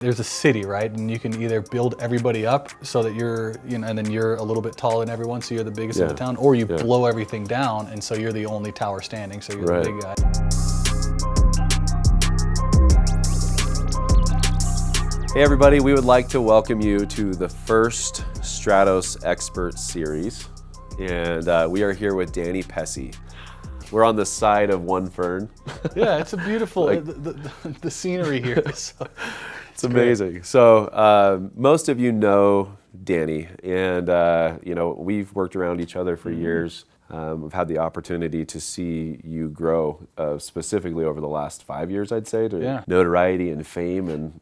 There's a city, right? And you can either build everybody up so that you're, and then you're a little bit taller than everyone, so you're the biggest in the town, or you blow everything down, and so you're the only tower standing, so you're the big guy. Hey everybody, we would like to welcome you to the first Stratos Expert Series, and we are here with Danny Pessy. We're on the side of One Fern. Yeah, it's a beautiful, the scenery here is so... It's amazing. Great. So most of you know Danny, and we've worked around each other for years. We've had the opportunity to see you grow, specifically over the last 5 years, I'd say, to notoriety and fame, and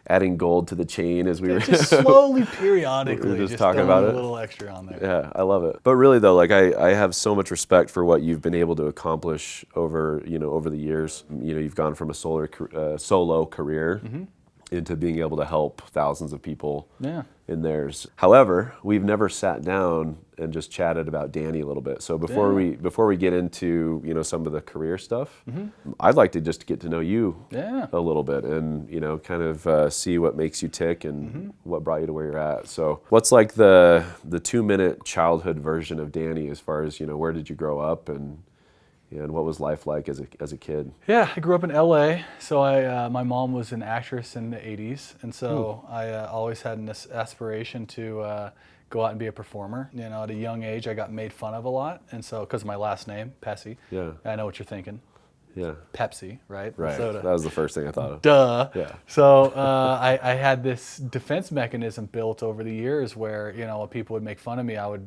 adding gold to the chain as we were just slowly, periodically, we were just talking about it. A little extra on there. Yeah, I love it. But really though, I have so much respect for what you've been able to accomplish over the years. You've gone from a solo career into being able to help thousands of people in theirs. However, we've never sat down and just chatted about Danny a little bit. So before we get into some of the career stuff, I'd like to just get to know you a little bit, and kind of see what makes you tick and what brought you to where you're at. So what's like the 2-minute childhood version of Danny, as far as where did you grow up, and what was life like as a kid? Yeah, I grew up in LA. So my mom was an actress in the 80s, and so I always had this aspiration to go out and be a performer. At a young age, I got made fun of a lot, and so because of my last name, Pessy. Yeah. I know what you're thinking. Yeah. Pepsi, right? Right. Soda. That was the first thing I thought of. Duh. Yeah. So I had this defense mechanism built over the years where, when people would make fun of me, I would,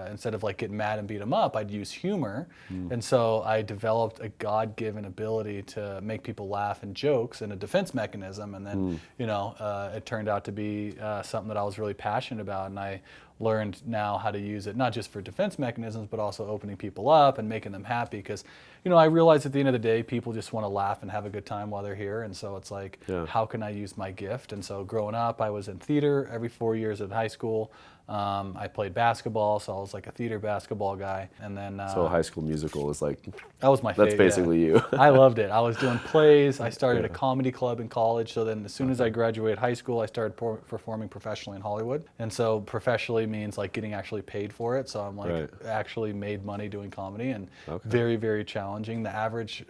instead of getting mad and beat them up, I'd use humor. And so I developed a God-given ability to make people laugh in jokes and a defense mechanism. And then, it turned out to be something that I was really passionate about. And I learned now how to use it, not just for defense mechanisms, but also opening people up and making them happy. Because, I realize at the end of the day, people just want to laugh and have a good time while they're here. And so it's like, how can I use my gift? And so growing up, I was in theater every 4 years of high school. I played basketball, so I was like a theater basketball guy. And then so High School Musical is like, that was my favorite. That's basically you. I loved it. I was doing plays. I started a comedy club in college. So then as soon as I graduated high school, I started performing professionally in Hollywood. And so professionally means getting actually paid for it. So I'm actually made money doing comedy, and very, very challenging. The average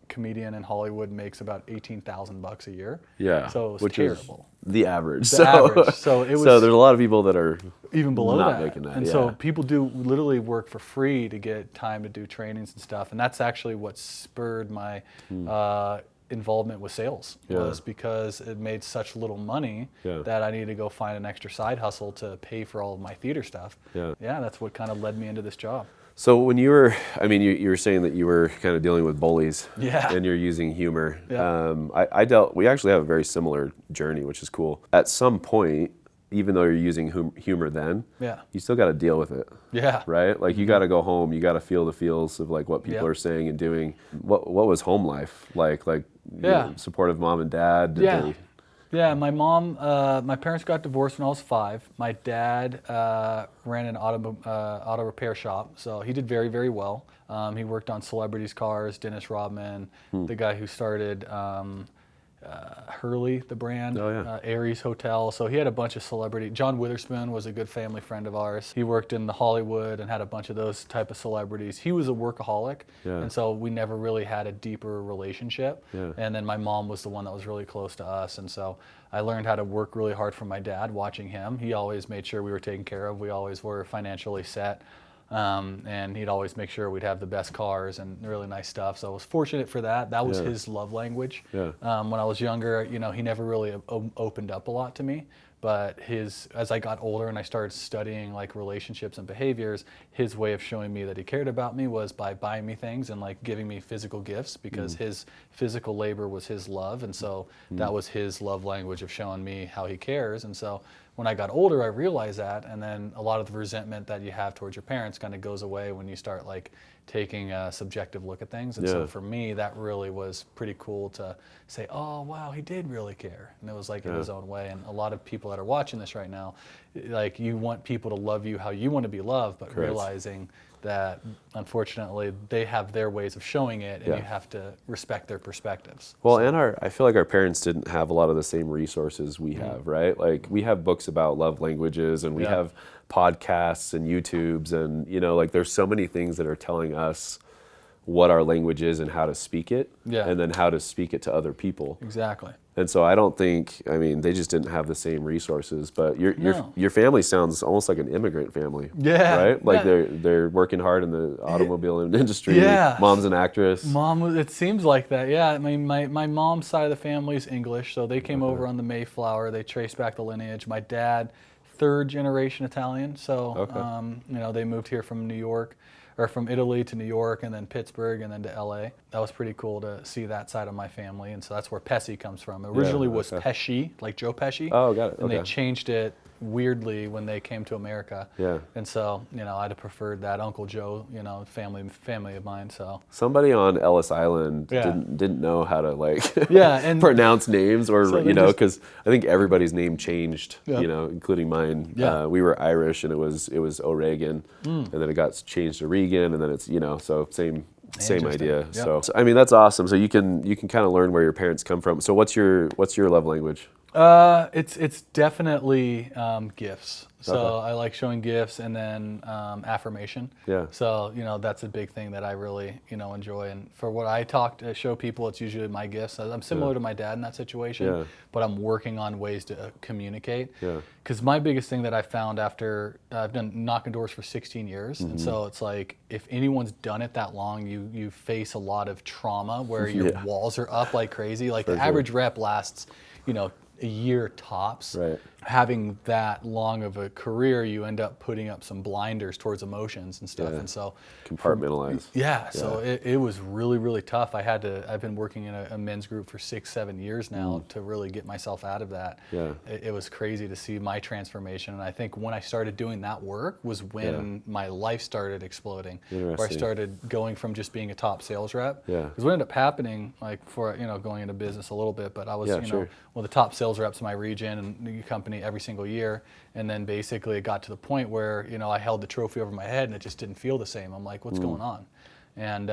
comedian in Hollywood makes about $18,000 a year. Yeah, so it was which terrible. Is the average. Average. So it was. So there's a lot of people that are even below not making that. And so people do literally work for free to get time to do trainings and stuff. And that's actually what spurred my involvement with sales, was because it made such little money that I needed to go find an extra side hustle to pay for all of my theater stuff. Yeah, that's what kind of led me into this job. So when you were, you were saying that you were kind of dealing with bullies, and you're using humor. We actually have a very similar journey, which is cool. At some point, even though you're using humor then, you still got to deal with it. Yeah. Right? You got to go home, you got to feel the feels of what people are saying and doing. What was home life like? Supportive mom and dad? Yeah, my parents got divorced when I was 5. My dad ran an auto repair shop, so he did very, very well. He worked on celebrities' cars, Dennis Rodman, the guy who started Hurley, the brand, Aries Hotel. So he had a bunch of celebrity. John Witherspoon was a good family friend of ours. He worked in the Hollywood and had a bunch of those type of celebrities. He was a workaholic, and so we never really had a deeper relationship. And then my mom was the one that was really close to us, and so I learned how to work really hard for my dad watching him. He always made sure we were taken care of. We always were financially set. And he'd always make sure we'd have the best cars and really nice stuff. So I was fortunate for that. That was his love language. When I was younger, he never really opened up a lot to me. But as I got older and I started studying relationships and behaviors, his way of showing me that he cared about me was by buying me things and giving me physical gifts, because his physical labor was his love, and so that was his love language of showing me how he cares. And so when I got older, I realized that, and then a lot of the resentment that you have towards your parents kind of goes away when you start taking a subjective look at things. And so for me, that really was pretty cool to say, oh, wow, he did really care. And it was in his own way. And a lot of people that are watching this right now, you want people to love you how you want to be loved, but realizing that unfortunately they have their ways of showing it, and Yeah. you have to respect their perspectives. Well, and I feel like our parents didn't have a lot of the same resources we have, right? Like we have books about love languages, and we Yeah. have podcasts and YouTubes, and like there's so many things that are telling us what our language is and how to speak it, Yeah. and then how to speak it to other people. Exactly. And so I don't think, they just didn't have the same resources. But No. your family sounds almost like an immigrant family, Yeah. right? Like Yeah. they're working hard in the automobile industry. Yeah. Mom's an actress. It seems like that, yeah. I mean, my mom's side of the family is English, so they came over on the Mayflower. They traced back the lineage. My dad, third generation Italian, so Okay. they moved here from New York, or from Italy to New York, and then Pittsburgh, and then to LA. That was pretty cool to see that side of my family, and so that's where Pessy comes from. It originally was okay. Pessy, like Joe Pesci. Oh, got it. And they Okay. changed it weirdly when they came to America. Yeah. And so, I'd have preferred that Uncle Joe, family of mine. So Somebody on Ellis Island Yeah. didn't know how to Yeah, and pronounce names, or So they just- because I think everybody's name changed, Yeah. including mine. Yeah. We were Irish, and it was O'Regan, and then it got changed to Regan, and then it's so same Interesting. idea. Yeah. So that's awesome. So you can kind of learn where your parents come from. So what's your love language? It's definitely gifts. So Okay. I like showing gifts, and then affirmation. Yeah. So that's a big thing that I really enjoy. And for what I show people, it's usually my gifts. I'm similar to my dad in that situation, Yeah. but I'm working on ways to communicate. Yeah. Because my biggest thing that I found after I've done knocking doors for 16 years, and so it's like if anyone's done it that long, you face a lot of trauma where your Yeah. walls are up like crazy. Like For the sure. average rep lasts, a year tops. Right. Having that long of a career, you end up putting up some blinders towards emotions and stuff. Yeah. And so Compartmentalize. yeah, so it was really, really tough. I've been working in a men's group for 6-7 years now to really get myself out of that. Yeah. It was crazy to see my transformation. And I think when I started doing that work was when my life started exploding. Where I Interesting. started going from just being a top sales rep. Yeah. Because what ended up happening, like for, going into business a little bit, but I was, Yeah, sure. one of the top sales reps in my region and the company every single year. And then basically it got to the point where, I held the trophy over my head and it just didn't feel the same. I'm like, what's going on? And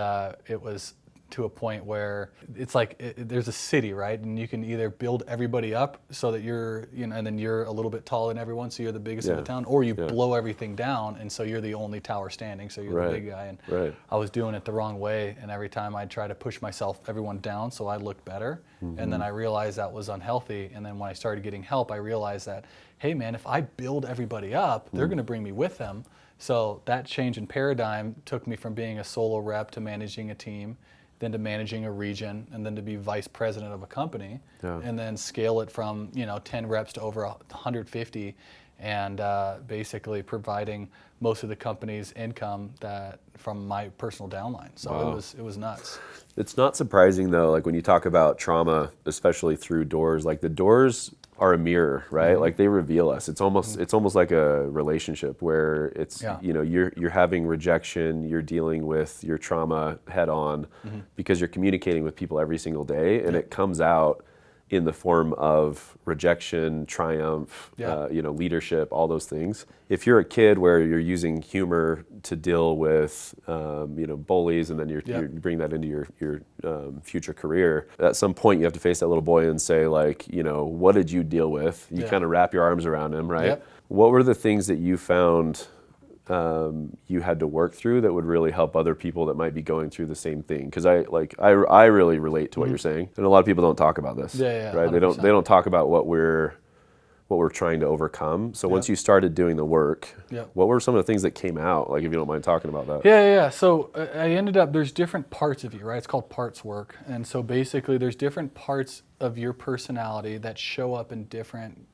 it was to a point where it's like there's a city, right? And you can either build everybody up so that you're, and then you're a little bit taller than everyone, so you're the biggest in Yeah. the town, or you Yeah. blow everything down, and so you're the only tower standing, so you're Right. the big guy. And Right. I was doing it the wrong way, and every time I'd try to push everyone down so I looked better, and then I realized that was unhealthy. And then when I started getting help, I realized that, hey man, if I build everybody up, they're going to bring me with them. So that change in paradigm took me from being a solo rep to managing a team, then to managing a region, and then to be vice president of a company, Yeah. and then scale it from 10 reps to over 150, and basically providing most of the company's income that from my personal downline. So Wow. it was nuts. It's not surprising though, like when you talk about trauma, especially through doors, like the doors are a mirror, right? Mm-hmm. Like they reveal us. It's almost like a relationship where it's Yeah. you're having rejection, you're dealing with your trauma head on because you're communicating with people every single day, and it comes out in the form of rejection, triumph, Yeah. leadership, all those things. If you're a kid where you're using humor to deal with, bullies, and then you bring that into your future career, at some point you have to face that little boy and say, like, what did you deal with? You kind of wrap your arms around him, right? Yep. What were the things that you found you had to work through that would really help other people that might be going through the same thing? Because I really relate to what you're saying, and a lot of people don't talk about this. Yeah, right. 100%. They don't talk about what we're trying to overcome. So once you started doing the work, Yep. what were some of the things that came out? Like, if you don't mind talking about that. Yeah. So I ended up, there's different parts of you, right? It's called parts work. And so basically there's different parts of your personality that show up in different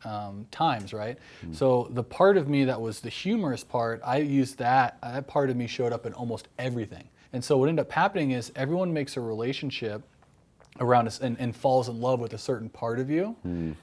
times, right? So the part of me that was the humorous part, I used that part of me showed up in almost everything. And so what ended up happening is everyone makes a relationship around us and falls in love with a certain part of you.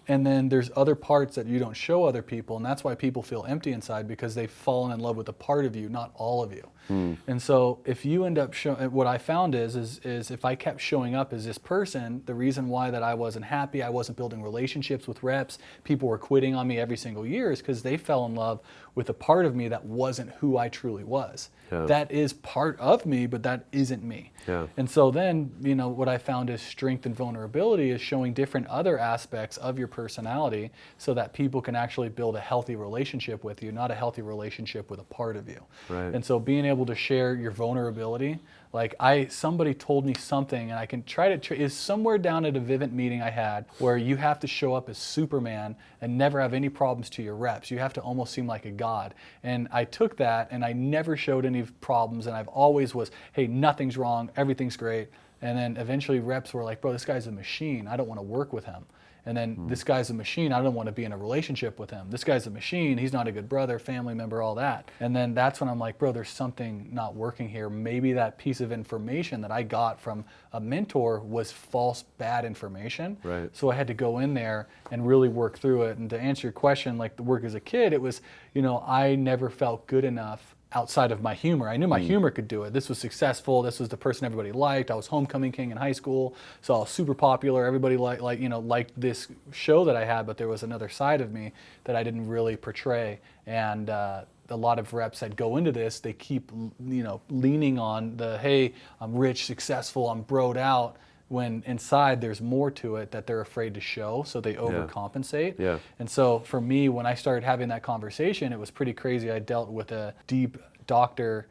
And then there's other parts that you don't show other people, and that's why people feel empty inside, because they've fallen in love with a part of you, not all of you. And so if you end up what I found is if I kept showing up as this person, the reason why that I wasn't happy, I wasn't building relationships with reps, people were quitting on me every single year, is because they fell in love with a part of me that wasn't who I truly was. Yeah. That is part of me, but that isn't me. Yeah. And so then, what I found is strength and vulnerability is showing different other aspects of your personality so that people can actually build a healthy relationship with you, not a healthy relationship with a part of you. Right. And so being able to share your vulnerability, like somebody told me something, and I can try to, is somewhere down at a Vivint meeting I had where you have to show up as Superman and never have any problems to your reps. You have to almost seem like a god. And I took that and I never showed any problems, and I've always was, hey, nothing's wrong, everything's great. And then eventually reps were like, bro, this guy's a machine, I don't want to work with him. And then this guy's a machine, I don't want to be in a relationship with him. This guy's a machine, he's not a good brother, family member, all that. And then that's when I'm like, bro, there's something not working here. Maybe that piece of information that I got from a mentor was false, bad information. Right. So I had to go in there and really work through it. And to answer your question, like the work as a kid, it was, I never felt good enough outside of my humor. I knew my humor could do it. This was successful. This was the person everybody liked. I was homecoming king in high school, so I was super popular. Everybody liked this show that I had, but there was another side of me that I didn't really portray. And a lot of reps that go into this, they keep leaning on the, hey, I'm rich, successful, I'm broed out, when inside there's more to it that they're afraid to show, so they overcompensate. Yeah. And so for me, when I started having that conversation, it was pretty crazy. I dealt with a deep doctor,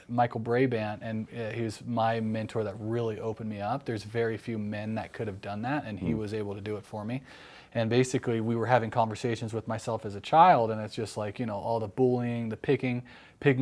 Michael Brabant, and he was my mentor that really opened me up. There's very few men that could have done that, and he was able to do it for me. And basically, we were having conversations with myself as a child, and it's just like, all the bullying, the picking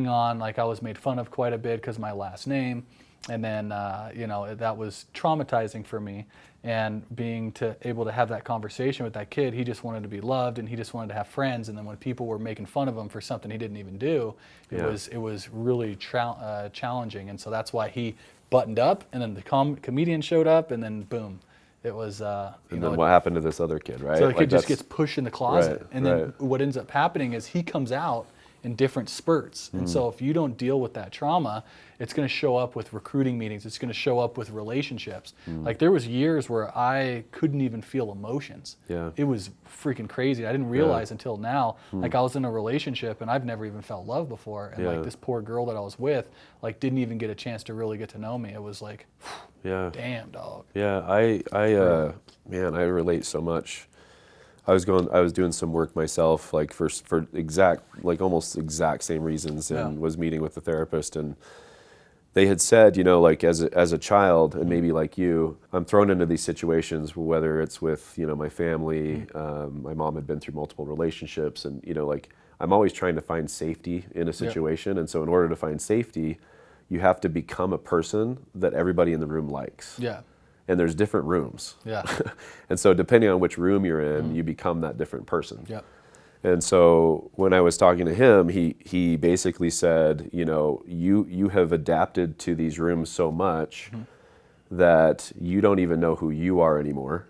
on, like I was made fun of quite a bit because of my last name. And then, that was traumatizing for me. And being able to have that conversation with that kid, he just wanted to be loved and he just wanted to have friends. And then when people were making fun of him for something he didn't even do, it was really challenging. And so that's why he buttoned up, and then the comedian showed up, and then boom. It was, and then what happened to this other kid, right? So the kid just gets pushed in the closet. Right, and then what ends up happening is he comes out in different spurts. And so if you don't deal with that trauma, it's going to show up with recruiting meetings. It's going to show up with relationships. Like there was years where I couldn't even feel emotions. Yeah. It was freaking crazy. I didn't realize until now, like I was in a relationship and I've never even felt love before. And like this poor girl that I was with, like didn't even get a chance to really get to know me. It was like, damn, dog. Yeah, man, I relate so much. I was doing some work myself, like for almost exact same reasons, and was meeting with the therapist, and they had said, like as a child, and maybe like you, I'm thrown into these situations, whether it's with, my family, my mom had been through multiple relationships, and, like I'm always trying to find safety in a situation. And so in order to find safety, you have to become a person that everybody in the room likes. Yeah. And there's different rooms. Yeah. And so depending on which room you're in, you become that different person. Yep. And so when I was talking to him, he basically said, you have adapted to these rooms so much that you don't even know who you are anymore.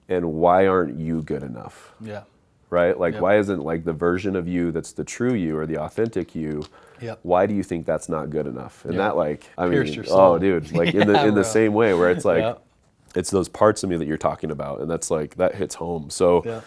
And why aren't you good enough? Yeah. Right? Like why isn't like the version of you that's the true you or the authentic you? Yep. Why do you think that's not good enough? And that Pierced your soul. oh dude, like in the same way where it's like it's those parts of me that you're talking about, and that's like that hits home. So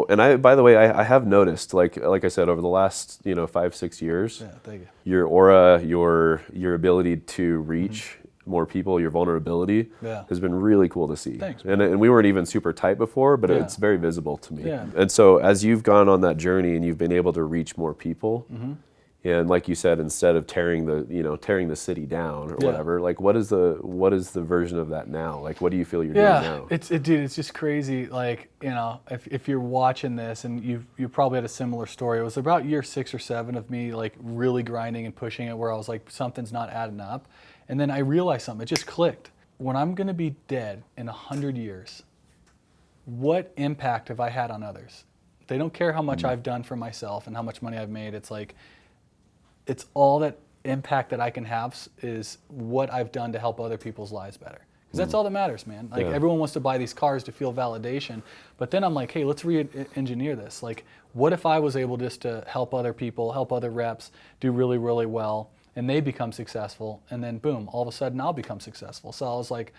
and I, by the way, I have noticed, like I said, over the last 5-6 years, thank you. your aura, your ability to reach more people, your vulnerability has been really cool to see. Thanks, and we weren't even super tight before, but it's very visible to me. Yeah. And so as you've gone on that journey and you've been able to reach more people, and like you said, instead of tearing the city down or whatever, like what is the version of that now? Like what do you feel you're doing now? Dude, it's just crazy. Like, if you're watching this and you probably had a similar story. It was about year 6 or 7 of me like really grinding and pushing it, where I was like, something's not adding up. And then I realized something, it just clicked. When I'm gonna be dead in 100 years, what impact have I had on others? They don't care how much I've done for myself and how much money I've made. It's like, it's all that impact that I can have is what I've done to help other people's lives better. because that's all that matters, man. Like everyone wants to buy these cars to feel validation, but then I'm like, hey, let's re-engineer this. Like, what if I was able just to help other people, help other reps do really, really well, and they become successful, and then boom, all of a sudden I'll become successful. So I was like,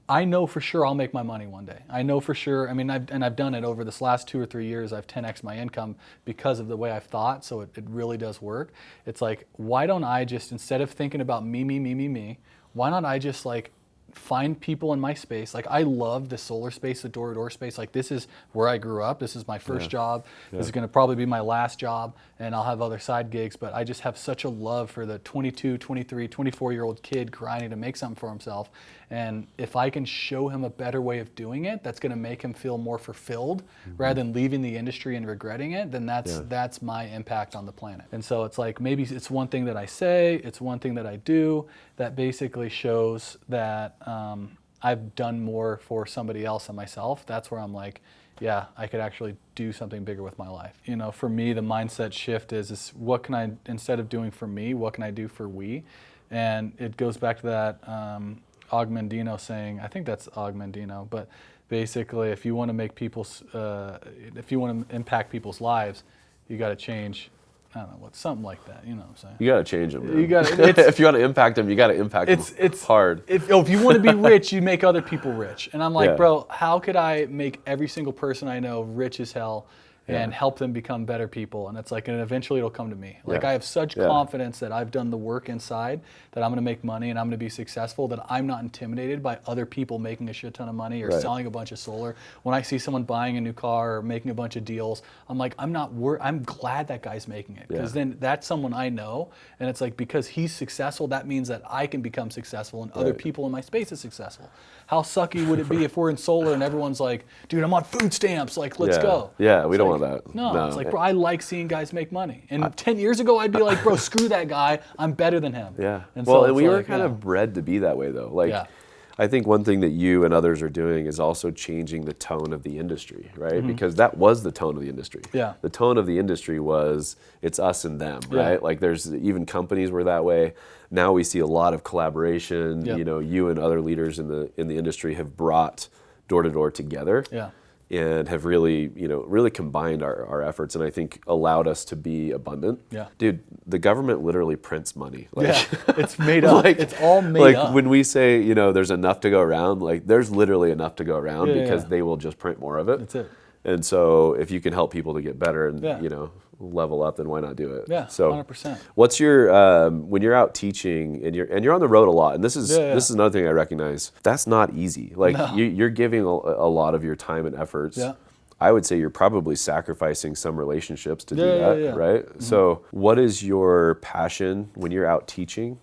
I know for sure I'll make my money one day. I know for sure, I mean, I've done it over this last 2 or 3 years. I've 10x my income because of the way I've thought, so it really does work. It's like, why don't I just, instead of thinking about me, why don't I just like find people in my space? Like, I love the solar space, the door-to-door space. Like, this is where I grew up. This is my first job. This is going to probably be my last job, and I'll have other side gigs, but I just have such a love for the 22, 23, 24-year-old kid grinding to make something for himself. And if I can show him a better way of doing it, that's going to make him feel more fulfilled rather than leaving the industry and regretting it, then that's my impact on the planet. And so it's like, maybe it's one thing that I say, it's one thing that I do that basically shows that I've done more for somebody else than myself. That's where I'm like, yeah, I could actually do something bigger with my life. You know, for me, the mindset shift is what can I, instead of doing for me, what can I do for we? And it goes back to that Augmendino saying, I think that's Augmendino, but basically, if you want to make people's, if you want to impact people's lives, you got to change. I don't know what, something like that. You know what I'm saying? You got to change them. Man. You got if you want to impact them, you got to impact them hard. If you want to be rich, you make other people rich. And I'm like, bro, how could I make every single person I know rich as hell and help them become better people? And it's like, and eventually it'll come to me. Like, I have such confidence that I've done the work inside, that I'm going to make money and I'm going to be successful, that I'm not intimidated by other people making a shit ton of money or selling a bunch of solar. When I see someone buying a new car or making a bunch of deals, I'm like, I'm glad that guy's making it, because then that's someone I know, and it's like, because he's successful, that means that I can become successful and other people in my space is successful. How sucky would it be if we're in solar and everyone's like, dude, I'm on food stamps, like, let's go. Yeah, we don't want that. No, it's like, bro, I like seeing guys make money. And 10 years ago, I'd be like, bro, screw that guy. I'm better than him. Yeah. And well, so and we were kind of bred to be that way, though. Like, I think one thing that you and others are doing is also changing the tone of the industry, right? Because that was the tone of the industry. Yeah. The tone of the industry was, it's us and them, right? Like, there's even companies were that way. Now we see a lot of collaboration. You know, you and other leaders in the industry have brought door to door together. And have really, really combined our efforts, and I think allowed us to be abundant. Dude, the government literally prints money. Like, it's made up. Like, it's all made up. Like, when we say, there's enough to go around, like, there's literally enough to go around because they will just print more of it. That's it. And so if you can help people to get better and, level up, then why not do it? Yeah, so 100%. What's your when you're out teaching and you're on the road a lot, and this is another thing I recognize, that's not easy. Like, you're giving a lot of your time and efforts. I would say you're probably sacrificing some relationships to do that, right? So what is your passion when you're out teaching?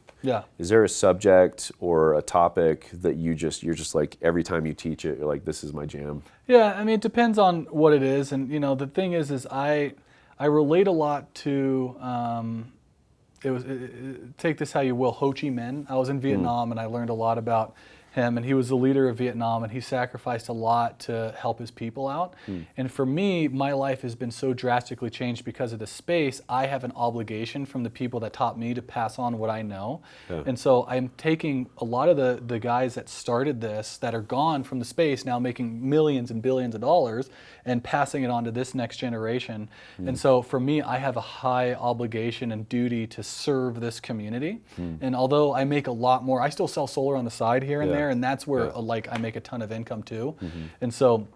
Is there a subject or a topic that you're just like, every time you teach it, you're like, this is my jam? Yeah, I mean, it depends on what it is. And, the thing is I relate a lot to, take this how you will, Ho Chi Minh. I was in Vietnam and I learned a lot about him, and he was the leader of Vietnam, and he sacrificed a lot to help his people out. And for me, my life has been so drastically changed because of the space. I have an obligation from the people that taught me to pass on what I know. And so I'm taking a lot of the guys that started this, that are gone from the space, now making millions and billions of dollars, and passing it on to this next generation. And so for me, I have a high obligation and duty to serve this community. And although I make a lot more, I still sell solar on the side here and there, and that's where like I make a ton of income too. And so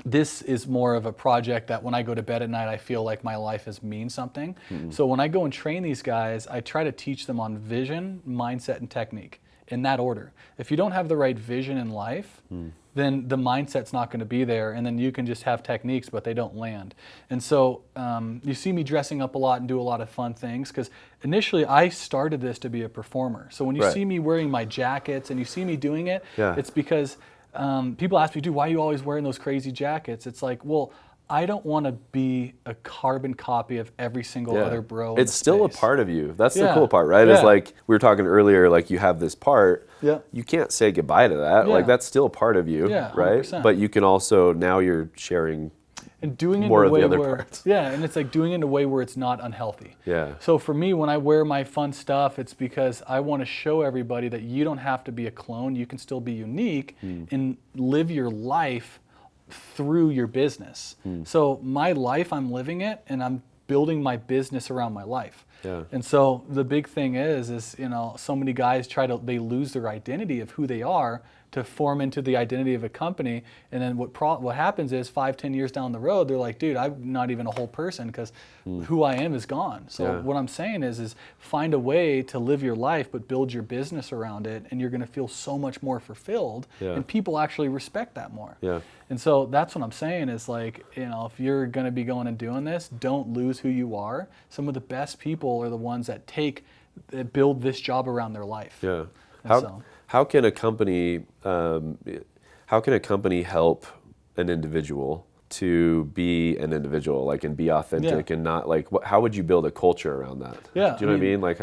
this is more of a project that when I go to bed at night, I feel like my life has means something. So when I go and train these guys, I try to teach them on vision, mindset, and technique in that order. If you don't have the right vision in life, then the mindset's not going to be there, and then you can just have techniques, but they don't land. And so you see me dressing up a lot and do a lot of fun things, because initially I started this to be a performer. So when you see me wearing my jackets and you see me doing it, it's because people ask me, dude, why are you always wearing those crazy jackets? It's like, well, I don't want to be a carbon copy of every single other bro. It's still a part of you. That's the cool part, right? It's like we were talking earlier, like you have this part. You can't say goodbye to that. Like, that's still a part of you, right? 100%. But you can also, now you're sharing and doing it more in a of the way other where, parts. yeah, and it's like doing it in a way where it's not unhealthy. Yeah. So for me, when I wear my fun stuff, it's because I want to show everybody that you don't have to be a clone. You can still be unique and live your life through your business. So my life, I'm living it, and I'm building my business around my life. Yeah. And so the big thing is so many guys they lose their identity of who they are to form into the identity of a company, and then what happens is 5-10 years down the road, they're like, dude, I'm not even a whole person because who I am is gone. So what I'm saying is find a way to live your life but build your business around it, and you're going to feel so much more fulfilled, and people actually respect that more. And so that's what I'm saying is like, if you're going to be going and doing this, don't lose who you are. Some of the best people are the ones that build this job around their life. Yeah. How can a company help an individual to be an individual, like, and be authentic and not like, how would you build a culture around that? Yeah. Do you know what I mean? Like,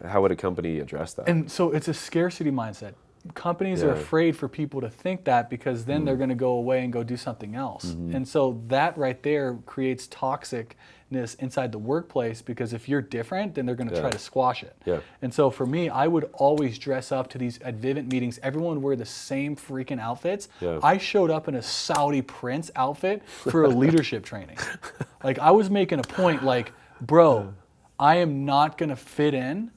how would a company address that? And so it's a scarcity mindset. Companies are afraid for people to think that because then they're going to go away and go do something else. And so that right there creates toxicness inside the workplace, because if you're different, then they're going to try to squash it. And so for me, I would always dress up to these at Vivint meetings. Everyone would wear the same freaking outfits. I showed up in a Saudi prince outfit for a leadership training. Like, I was making a point like, bro, I am not going to fit in.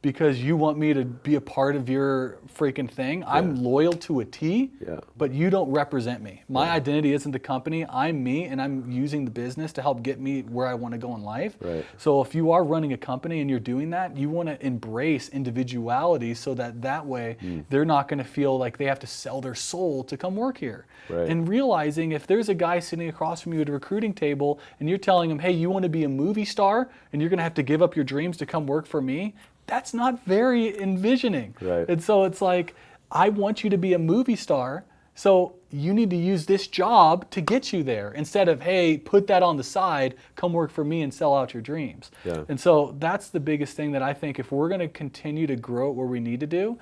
Because you want me to be a part of your freaking thing. I'm loyal to a T, but you don't represent me. My identity isn't the company. I'm me, and I'm using the business to help get me where I want to go in life. So if you are running a company and you're doing that, you want to embrace individuality so that way they're not going to feel like they have to sell their soul to come work here. And realizing if there's a guy sitting across from you at a recruiting table and you're telling him, hey, you want to be a movie star and you're going to have to give up your dreams to come work for me, that's not very envisioning. And so it's like, I want you to be a movie star, so you need to use this job to get you there instead of, hey, put that on the side, come work for me and sell out your dreams. And so that's the biggest thing that I think if we're going to continue to grow where we need to do,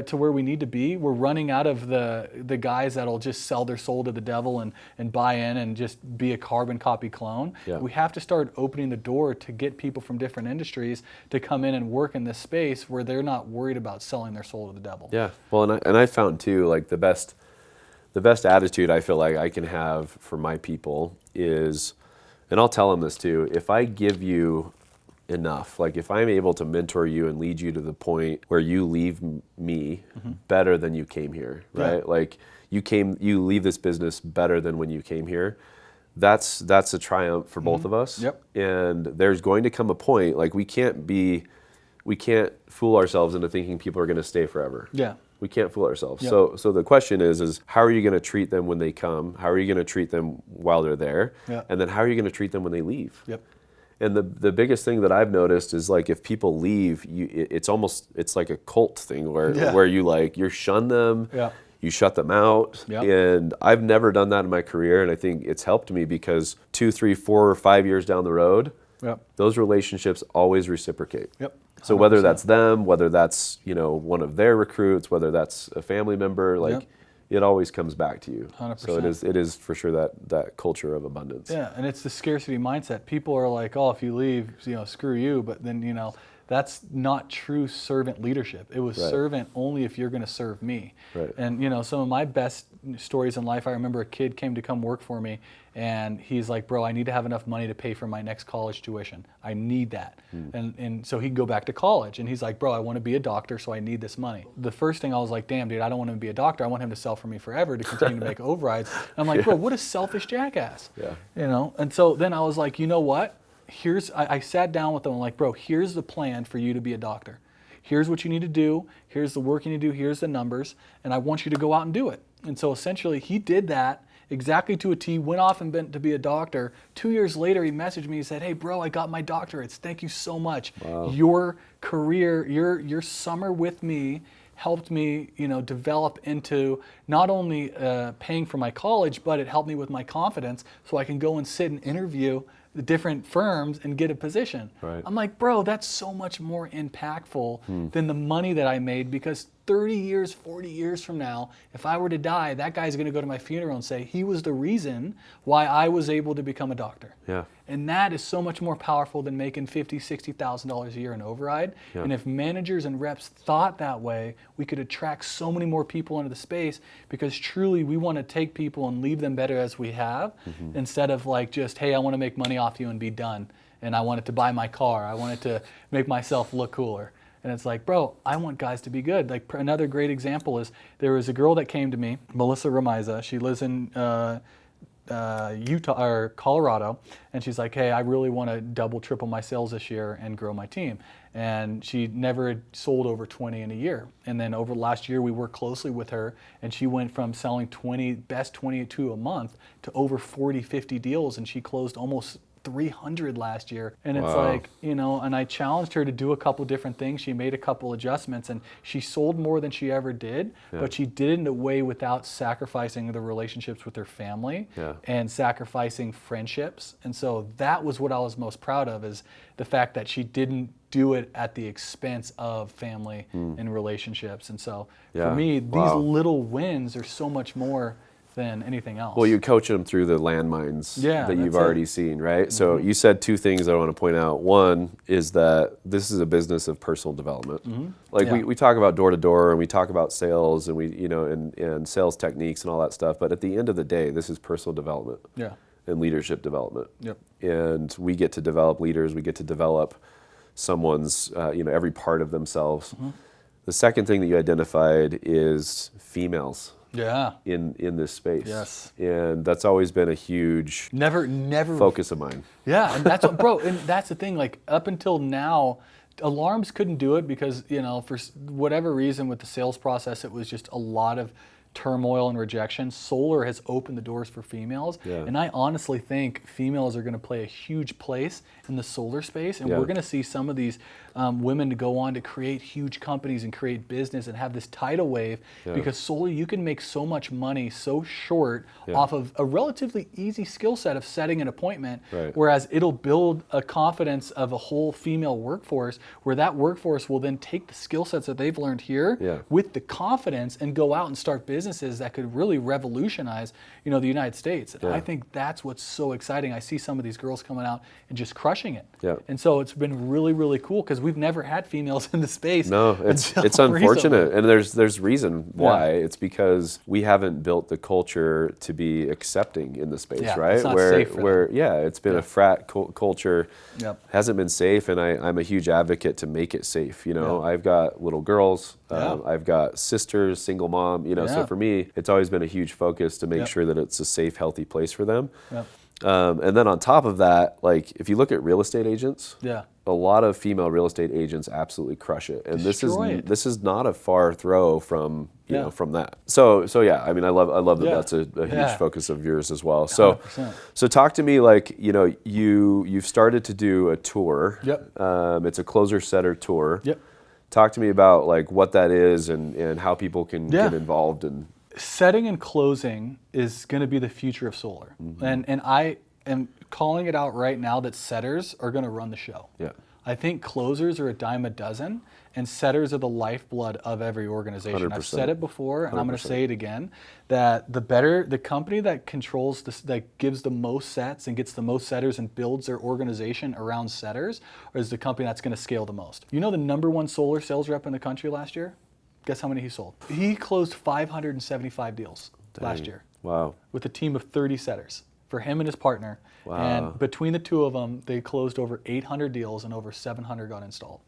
to where we need to be, we're running out of the guys that'll just sell their soul to the devil and buy in and just be a carbon copy clone. We have to start opening the door to get people from different industries to come in and work in this space where they're not worried about selling their soul to the devil. Well, and I found too, like, the best attitude I feel like I can have for my people is, and I'll tell them this too, if I give you enough, like if I'm able to mentor you and lead you to the point where you leave me better than you came here, right? Like you leave this business better than when you came here. That's a triumph for both of us. And there's going to come a point, like we can't fool ourselves into thinking people are going to stay forever. We can't fool ourselves. So the question is how are you going to treat them when they come? How are you going to treat them while they're there? And then how are you going to treat them when they leave? And the biggest thing that I've noticed is, like, if people leave, it's like a cult thing where you shun them, you shut them out. And I've never done that in my career, and I think it's helped me because 2, 3, 4, or 5 years down the road, those relationships always reciprocate. So whether that's them, whether that's, one of their recruits, whether that's a family member, like it always comes back to you. 100%. So it is for sure that culture of abundance. And it's the scarcity mindset. People are like, oh, if you leave, screw you. But then, that's not true servant leadership. It was servant only if you're going to serve me. And, some of my best stories in life, I remember a kid came to come work for me, and he's like, bro, I need to have enough money to pay for my next college tuition. I need that. And so he can go back to college. And he's like, bro, I want to be a doctor, so I need this money. The first thing I was like, damn, dude, I don't want him to be a doctor. I want him to sell for me forever to continue to make overrides. And I'm like, bro, what a selfish jackass. And so then I was like, you know what? I sat down with him. I'm like, bro, here's the plan for you to be a doctor. Here's what you need to do. Here's the work you need to do. Here's the numbers. And I want you to go out and do it. And so essentially he did that exactly to a T, went off and bent to be a doctor. 2 years later, he messaged me. He said, hey, bro, I got my doctorates. Thank you so much. Your career, your summer with me helped me, develop into not only paying for my college, but it helped me with my confidence so I can go and sit and interview the different firms and get a position. I'm like, bro, that's so much more impactful than the money that I made, because 30 years, 40 years from now, if I were to die, that guy's going to go to my funeral and say, he was the reason why I was able to become a doctor. Yeah. And that is so much more powerful than making $50,000, $60,000 a year in override. Yeah. And if managers and reps thought that way, we could attract so many more people into the space, because truly we want to take people and leave them better as we have, instead of like just, hey, I want to make money off you and be done. And I wanted to buy my car. I wanted to make myself look cooler. And it's like, bro, I want guys to be good. Like another great example is there was a girl that came to me, Melissa Ramiza. She lives in Utah or Colorado, and she's like, hey, I really want to double, triple my sales this year and grow my team. And she never had sold over 20 in a year. And then over last year, we worked closely with her, and she went from selling 22 a month to over 40, 50 deals, and she closed almost 300 last year. And it's like, you know, and I challenged her to do a couple different things. She made a couple adjustments, and she sold more than she ever did, but she did it in a way without sacrificing the relationships with her family and sacrificing friendships. And so that was what I was most proud of, is the fact that she didn't do it at the expense of family and relationships. And so for me, these little wins are so much more than anything else. Well, you coach them through the landmines that you've already seen, right? So you said two things I want to point out. One is that this is a business of personal development. Like we talk about door to door, and we talk about sales, and we, you know, and sales techniques and all that stuff. But at the end of the day, this is personal development and leadership development. And we get to develop leaders. We get to develop someone's, you know, every part of themselves. The second thing that you identified is females. In this space. And that's always been a huge never focus of mine. And that's what, bro, and that's the thing, like up until now, alarms couldn't do it because, you know, for whatever reason with the sales process, it was just a lot of turmoil and rejection. Solar has opened the doors for females, and I honestly think females are going to play a huge place in the solar space, and we're going to see some of these women to go on to create huge companies and create business and have this tidal wave, because solar, you can make so much money so short off of a relatively easy skill set of setting an appointment, whereas it'll build a confidence of a whole female workforce, where that workforce will then take the skill sets that they've learned here with the confidence and go out and start businesses that could really revolutionize, you know, the United States. And I think that's what's so exciting. I see some of these girls coming out and just crushing it. And so it's been really, really cool, because we've never had females in the space. No, it's unfortunate, and there's reason why. It's because we haven't built the culture to be accepting in the space, right? It's not safe for them. It's been a frat culture, hasn't been safe, and I'm a huge advocate to make it safe. You know, I've got little girls, I've got sisters, single mom. You know, so for me, it's always been a huge focus to make sure that it's a safe, healthy place for them. And then on top of that, like if you look at real estate agents, a lot of female real estate agents absolutely crush it, and this is not a far throw from you know, from that. So yeah, I mean, I love that that's a huge focus of yours as well. So 100%. So talk to me, like, you know, you've started to do a tour. It's a closer setter tour. Talk to me about like what that is and how people can get involved in. Setting and closing is going to be the future of solar. And I am calling it out right now that setters are going to run the show. I think closers are a dime a dozen, and setters are the lifeblood of every organization. 100%. I've said it before, and I'm going to say it again, that the company that controls this, that gives the most sets and gets the most setters and builds their organization around setters, is the company that's going to scale the most. You know the #1 solar sales rep in the country last year? Guess how many he sold? He closed 575 deals last year. Wow. With a team of 30 setters for him and his partner. Wow. And between the two of them, they closed over 800 deals and over 700 got installed.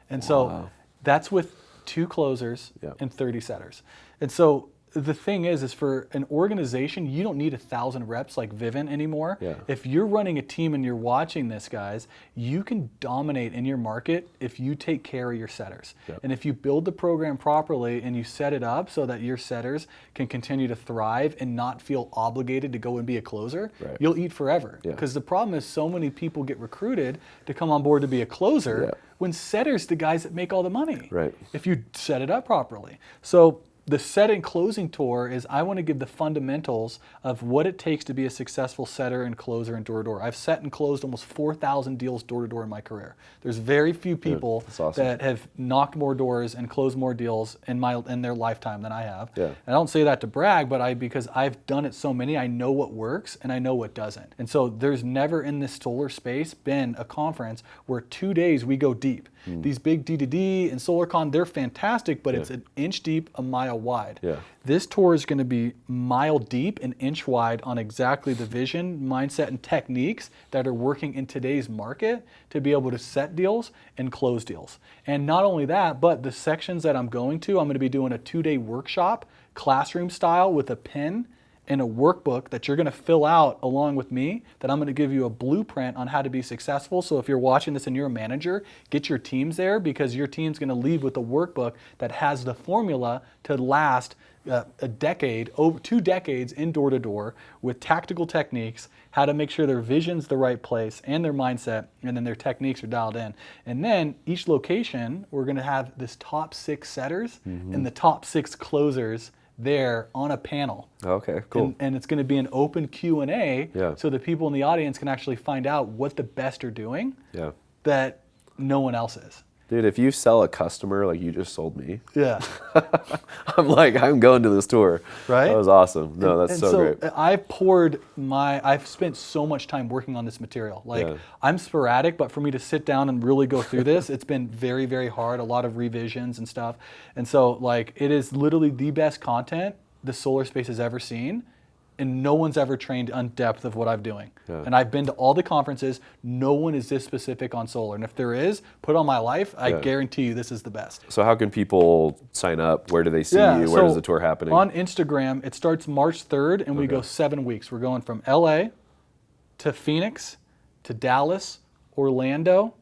And so that's with 2 closers and 30 setters. And so the thing is for an organization, you don't need 1,000 reps like Vivint anymore. If you're running a team and you're watching this, guys, you can dominate in your market if you take care of your setters. And if you build the program properly and you set it up so that your setters can continue to thrive and not feel obligated to go and be a closer, you'll eat forever. Because the problem is so many people get recruited to come on board to be a closer when setters the guys that make all the money. If you set it up properly. So The set and closing tour is I want to give the fundamentals of what it takes to be a successful setter and closer in door-to-door. I've set and closed almost 4,000 deals door-to-door in my career. There's very few people awesome. that have knocked more doors and closed more deals in their lifetime than I have. Yeah. And I don't say that to brag, but because I've done it so many, I know what works and I know what doesn't. And so there's never in this solar space been a conference where 2 days we go deep. These big D2D and SolarCon, they're fantastic, but it's an inch deep, a mile wide. Yeah. This tour is going to be mile deep, an inch wide on exactly the vision, mindset, and techniques that are working in today's market to be able to set deals and close deals. And not only that, but the sections that I'm going to be doing a 2-day workshop, classroom style with a pen and a workbook that you're going to fill out along with me, that I'm going to give you a blueprint on how to be successful. So if you're watching this and you're a manager, get your teams there, because your team's going to leave with a workbook that has the formula to last a decade, over 2 decades in door-to-door with tactical techniques, how to make sure their vision's the right place and their mindset, and then their techniques are dialed in. And then each location, we're going to have this top 6 setters and the top 6 closers there on a panel. Okay, cool. And it's going to be an open Q&A, Yeah. so the people in the audience can actually find out what the best are doing that no one else is. Dude, if you sell a customer like you just sold me, Yeah. I'm going to this tour. Right? That was awesome. No, that's so great. I've spent so much time working on this material. I'm sporadic, but for me to sit down and really go through this, it's been very, very hard, a lot of revisions and stuff. And so it is literally the best content the solar space has ever seen. And no one's ever trained on depth of what I'm doing. Yeah. And I've been to all the conferences. No one is this specific on solar. And if there is, put on my life, I guarantee you this is the best. So how can people sign up? Where do they see you? Where is the tour happening? On Instagram, it starts March 3rd, and we go 7 weeks. We're going from LA to Phoenix to Dallas, Orlando.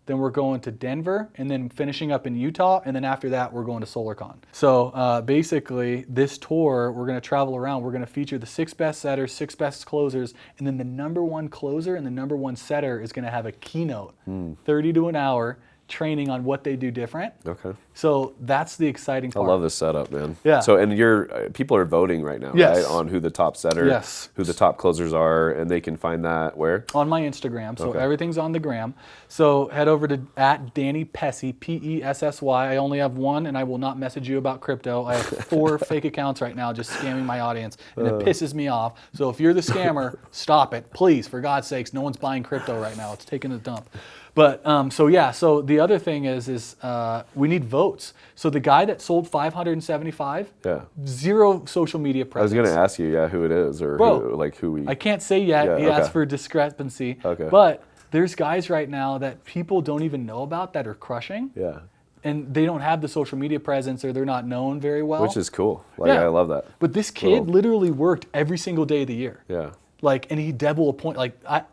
Then we're going to Denver, and then finishing up in Utah, and then after that, we're going to SolarCon. So basically, this tour, we're going to travel around. We're going to feature the 6 best setters, 6 best closers, and then the number 1 closer and the number 1 setter is going to have a keynote, 30 to an hour, training on what they do different. Okay. So that's the exciting part. I love this setup, man. Yeah. So, and people are voting right now, right? On who the top setter, who the top closers are, and they can find that where? On my Instagram. So everything's on the gram. So head over to @Danny Pessy, Pessy. I only have one, and I will not message you about crypto. I have 4 fake accounts right now just scamming my audience, and it pisses me off. So if you're the scammer, stop it, please, for God's sakes. No one's buying crypto right now. It's taking a dump. But so the other thing is we need votes. So the guy that sold 575, 0 social media presence. I was going to ask you, who it is, or who we. I can't say yet. He asked for discrepancy. Okay. But there's guys right now that people don't even know about that are crushing. Yeah. And they don't have the social media presence, or they're not known very well. Which is cool. I love that. But this kid literally worked every single day of the year. Yeah. And he double a point.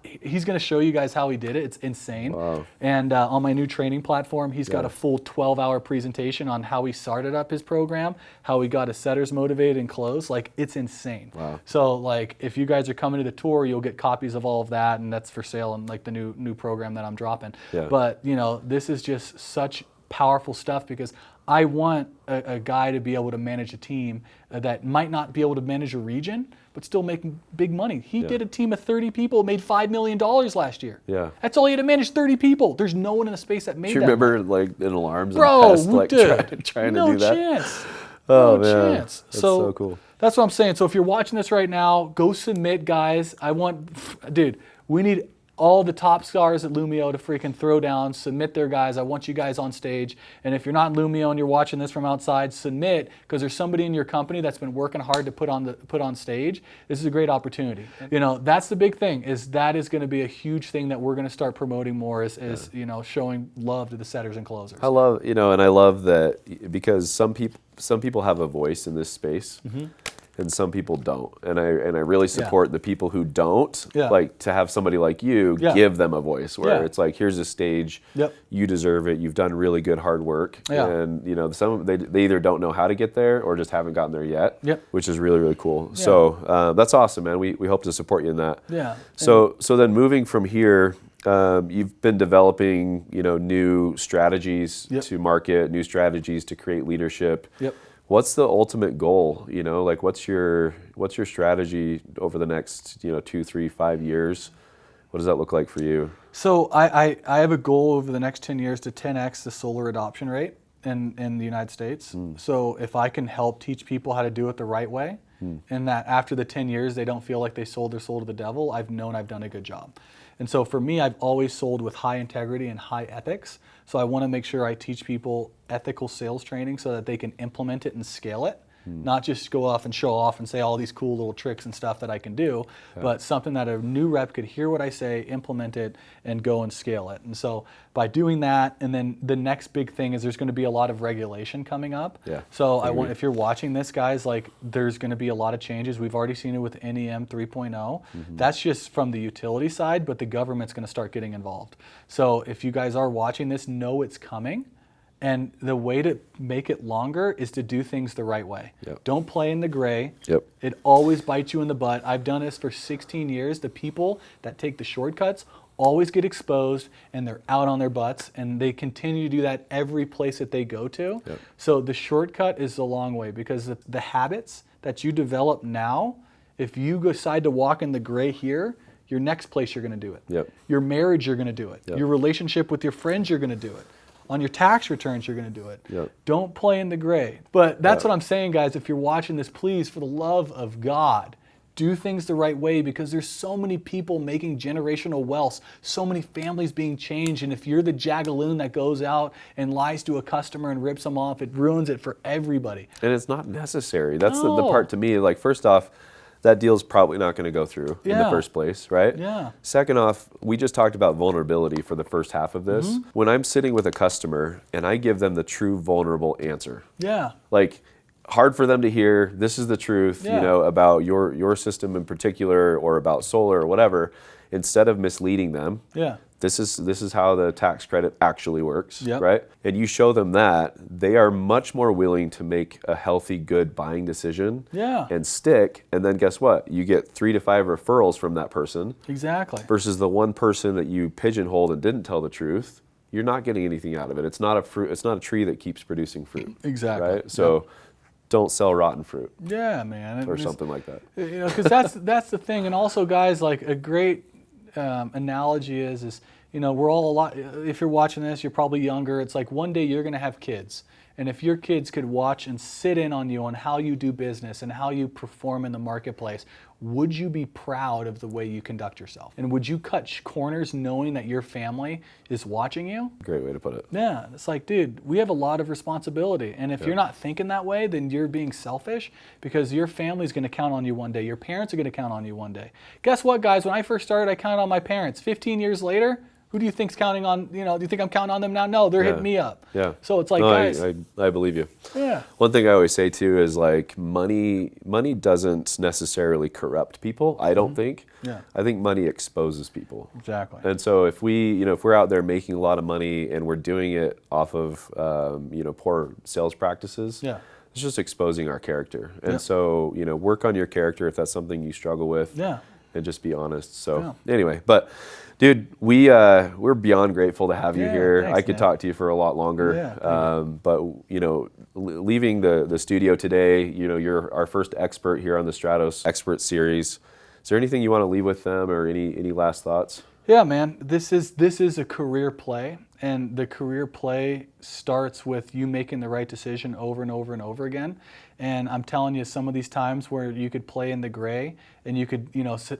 He's going to show you guys how he did it. It's insane. Wow. And on my new training platform, he's got a full 12-hour presentation on how he started up his program, how he got his setters motivated and closed. It's insane. Wow. So if you guys are coming to the tour, you'll get copies of all of that, and that's for sale in the new program that I'm dropping. Yeah. But this is just such powerful stuff, because I want a guy to be able to manage a team that might not be able to manage a region, but still make big money. He did a team of 30 people, made $5 million last year. Yeah. That's all he had to manage, 30 people. There's no one in the space that made that. Do you remember in alarms Bro, and Pest, trying to do that? No chance. Oh, no man. chance. That's so cool. That's what I'm saying. So if you're watching this right now, go submit, guys. We need all the top stars at Lumio to freaking throw down, submit their guys. I want you guys on stage. And if you're not in Lumio and you're watching this from outside, submit, because there's somebody in your company that's been working hard to put on stage. This is a great opportunity. That's the big thing, that is going to be a huge thing that we're going to start promoting more, is showing love to the setters and closers. I love, and I love that, because some people have a voice in this space. Mm-hmm. And some people don't, and I really support the people who don't. To have somebody like you give them a voice, where it's here's a stage, you deserve it. You've done really good hard work, and some they either don't know how to get there or just haven't gotten there yet, which is really, really cool. Yeah. So that's awesome, man. We hope to support you in that. Yeah. So then moving from here. You've been developing, new strategies to market, new strategies to create leadership. Yep. What's the ultimate goal? Like what's your strategy over the next 2, 3, 5 years? What does that look like for you? So I have a goal over the next 10 years to 10x the solar adoption rate in the United States. So if I can help teach people how to do it the right way, and that after the 10 years they don't feel like they sold their soul to the devil, I've known I've done a good job. And so for me, I've always sold with high integrity and high ethics. So I want to make sure I teach people ethical sales training so that they can implement it and scale it. Not just go off and show off and say all these cool little tricks and stuff that I can do, but something that a new rep could hear what I say, implement it, and go and scale it. And so by doing that, and then the next big thing is there's going to be a lot of regulation coming up. Yeah. So if you're watching this, guys, like there's going to be a lot of changes. We've already seen it with NEM 3.0. That's just from the utility side, but the government's going to start getting involved. So if you guys are watching this, know it's coming. And the way to make it longer is to do things the right way. Yep. Don't play in the gray. Yep. It always bites you in the butt. I've done this for 16 years. The people that take the shortcuts always get exposed and they're out on their butts, and they continue to do that every place that they go to. Yep. So the shortcut is the long way, because the habits that you develop now, if you decide to walk in the gray here, your next place you're going to do it. Yep. Your marriage, you're going to do it. Yep. Your relationship with your friends, you're going to do it. On your tax returns, you're going to do it. Yep. Don't play in the gray. But that's what I'm saying, guys. If you're watching this, please, for the love of God, do things the right way, because there's so many people making generational wealth, so many families being changed. And if you're the jagaloon that goes out and lies to a customer and rips them off, it ruins it for everybody. And it's not necessary. That's the part to me. Like, first off, that deal's probably not going to go through in the first place, right? Yeah. Second off, we just talked about vulnerability for the first half of this. When I'm sitting with a customer and I give them the true vulnerable answer, like hard for them to hear, this is the truth, about your system in particular, or about solar or whatever, instead of misleading them. This is how the tax credit actually works, right? And you show them that, they are much more willing to make a healthy, good buying decision and stick. And then guess what? You get 3 to 5 referrals from that person. Exactly. Versus the one person that you pigeonholed and didn't tell the truth. You're not getting anything out of it. It's not a fruit. It's not a tree that keeps producing fruit. Exactly. Right. So don't sell rotten fruit. Yeah, man. Or something like that. Because that's the thing. And also, guys, like a great analogy is we're all a lot. If you're watching this, you're probably younger. It's like one day you're going to have kids, and if your kids could watch and sit in on you on how you do business and how you perform in the marketplace, would you be proud of the way you conduct yourself? And would you cut corners knowing that your family is watching you? Great way to put it. Yeah, it's like, dude, we have a lot of responsibility. And if you're not thinking that way, then you're being selfish, because your family's going to count on you one day. Your parents are going to count on you one day. Guess what, guys? When I first started, I counted on my parents. 15 years later, who do you think's counting on, do you think I'm counting on them now? No, they're hitting me up. Yeah. So it's like, guys. I believe you. Yeah. One thing I always say too is like money doesn't necessarily corrupt people, I don't think. Yeah. I think money exposes people. Exactly. And so if we're out there making a lot of money and we're doing it off of, poor sales practices, it's just exposing our character. And so, work on your character if that's something you struggle with. Yeah. And just be honest. So anyway, but dude, we're beyond grateful to have you here. Thanks, I could talk to you for a lot longer. But leaving the studio today, you're our first expert here on the Stratos Expert Series. Is there anything you want to leave with them, or any last thoughts? Yeah, man, this is a career play, and the career play starts with you making the right decision over and over and over again. And I'm telling you, some of these times where you could play in the gray and you could,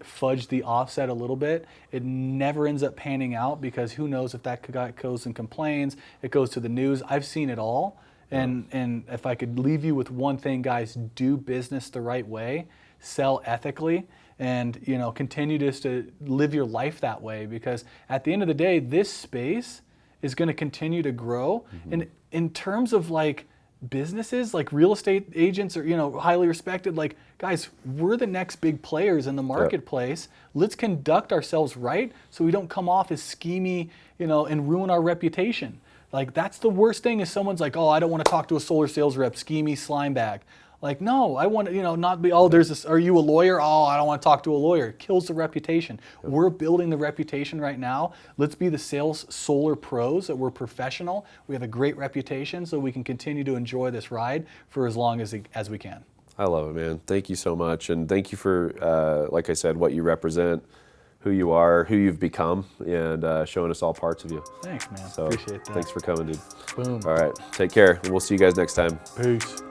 fudge the offset a little bit, it never ends up panning out, because who knows if that guy goes and complains, it goes to the news. I've seen it all. And if I could leave you with one thing, guys, do business the right way, sell ethically, and continue just to live your life that way, because at the end of the day, this space is going to continue to grow. And in terms of like businesses, like real estate agents are highly respected. Like, guys, we're the next big players in the marketplace. Let's conduct ourselves right so we don't come off as schemy, and ruin our reputation. Like, that's the worst thing, is someone's like, oh, I don't want to talk to a solar sales rep, schemy slime bag. Like, no, I want to, not be, there's this, are you a lawyer? Oh, I don't want to talk to a lawyer. It kills the reputation. We're building the reputation right now. Let's be the sales solar pros, that we're professional. We have a great reputation, so we can continue to enjoy this ride for as long as we can. I love it, man. Thank you so much. And thank you for, like I said, what you represent, who you are, who you've become, and showing us all parts of you. Thanks, man. So, appreciate that. Thanks for coming, dude. Boom. All right. Take care. And we'll see you guys next time. Peace.